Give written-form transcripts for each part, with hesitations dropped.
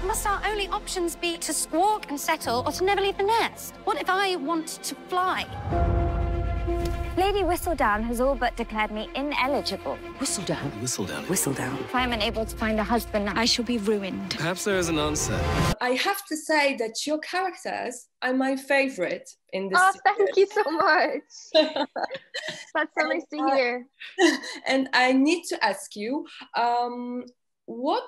Must our only options be to squawk and settle or to never leave the nest? What if I want to fly? Lady Whistledown has all but declared me ineligible. Whistledown? Whistledown. Whistledown. If I'm unable to find a husband, I shall be ruined. Perhaps there is an answer. I have to say that your characters are my favorite in this series. Thank you so much. That's so nice to hear. And I need to ask you, what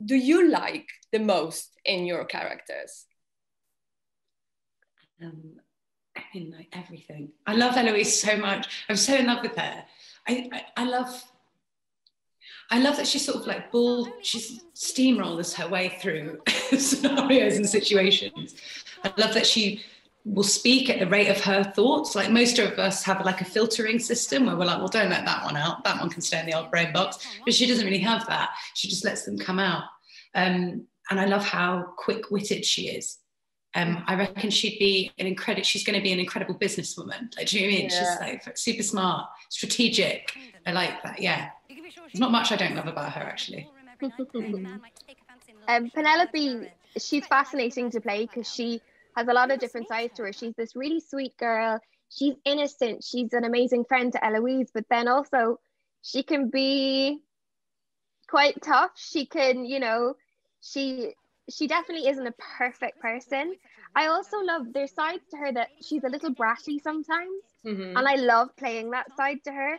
do you like the most in your characters? I mean, like everything. I love Eloise so much. I'm so in love with her. I love that she sort of like she steamrollers her way through scenarios and situations. I love that she will speak at the rate of her thoughts. Like most of us have like a filtering system where we're like, well, don't let that one out. That one can stay in the old brain box. But she doesn't really have that. She just lets them come out. And I love how quick-witted she is. I reckon she's going to be an incredible businesswoman. Like, do you know what I mean? Yeah. She's like super smart, strategic. I like that, yeah. There's not much I don't love about her, actually. Penelope, she's fascinating to play because she has a lot of different sides to her. She's this really sweet girl. She's innocent. She's an amazing friend to Eloise, but then also she can be quite tough. She can, she definitely isn't a perfect person. I also love there's sides to her that she's a little bratty sometimes. Mm-hmm. And I love playing that side to her,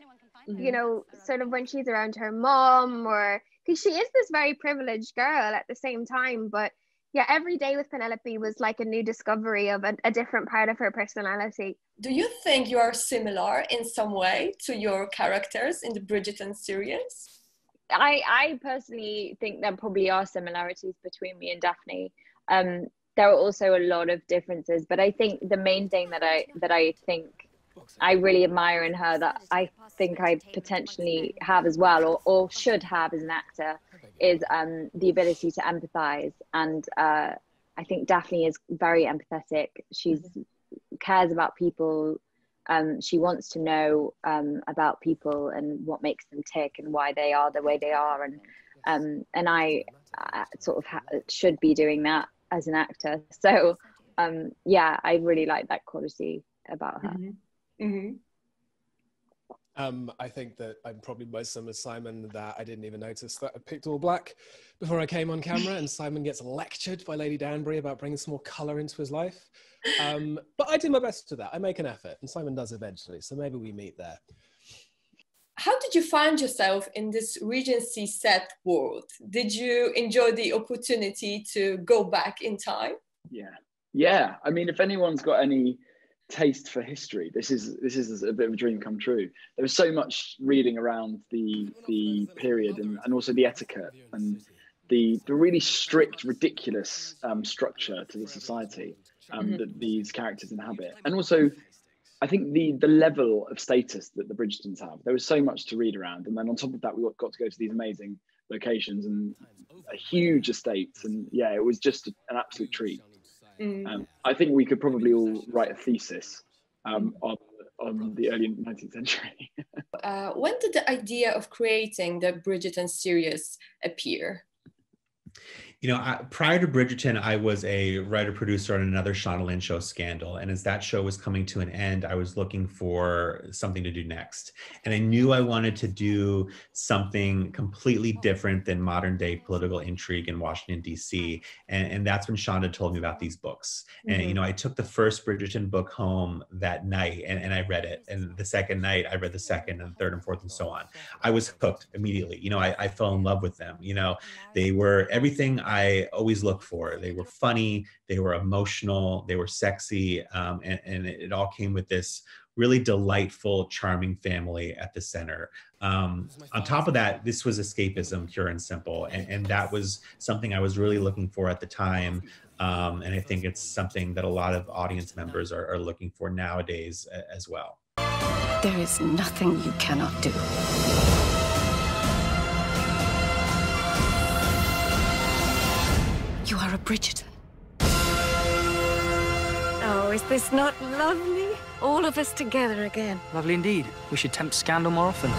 sort of when she's around her mom, or because she is this very privileged girl at the same time. But yeah, every day with Penelope was like a new discovery of a different part of her personality. Do you think you are similar in some way to your characters in the Bridgerton series? I personally think there probably are similarities between me and Daphne. There are also a lot of differences, but I think the main thing that I think I really admire in her, that I think I potentially have as well, or should have as an actor, is the ability to empathize. And I think Daphne is very empathetic. She cares about people. She wants to know about people and what makes them tick and why they are the way they are. And I sort of should be doing that as an actor. So yeah, I really like that quality about her. Mm-hmm. Mm-hmm. I think that I'm probably most similar to Simon, that I didn't even notice that I picked all black before I came on camera, and Simon gets lectured by Lady Danbury about bringing some more colour into his life. But I do my best to that. I make an effort, and Simon does eventually, so maybe we meet there. How did you find yourself in this Regency set world? Did you enjoy the opportunity to go back in time? Yeah. I mean, if anyone's got any taste for history, this is a bit of a dream come true. There was so much reading around the period and also the etiquette and the really strict, ridiculous structure to the society that these characters inhabit, and also I think the level of status that the Bridgertons have. There was so much to read around, and then on top of that, we got to go to these amazing locations and a huge estates, and yeah, it was just an absolute treat. I think we could probably all write a thesis on the early 19th century. When did the idea of creating the Bridgerton series appear? You know, prior to Bridgerton, I was a writer-producer on another Shondaland show, Scandal. And as that show was coming to an end, I was looking for something to do next. And I knew I wanted to do something completely different than modern day political intrigue in Washington, D.C. And that's when Shonda told me about these books. And, you know, I took the first Bridgerton book home that night and I read it. And the second night, I read the second and third and fourth and so on. I was hooked immediately. You know, I fell in love with them. You know, they were everything I always look for. They were funny, they were emotional, they were sexy, and it all came with this really delightful, charming family at the center. On top of that, this was escapism, pure and simple, and that was something I was really looking for at the time, and I think it's something that a lot of audience members are looking for nowadays as well. There is nothing you cannot do. You are a Bridgerton. Oh, is this not lovely? All of us together again. Lovely indeed. We should tempt scandal more often.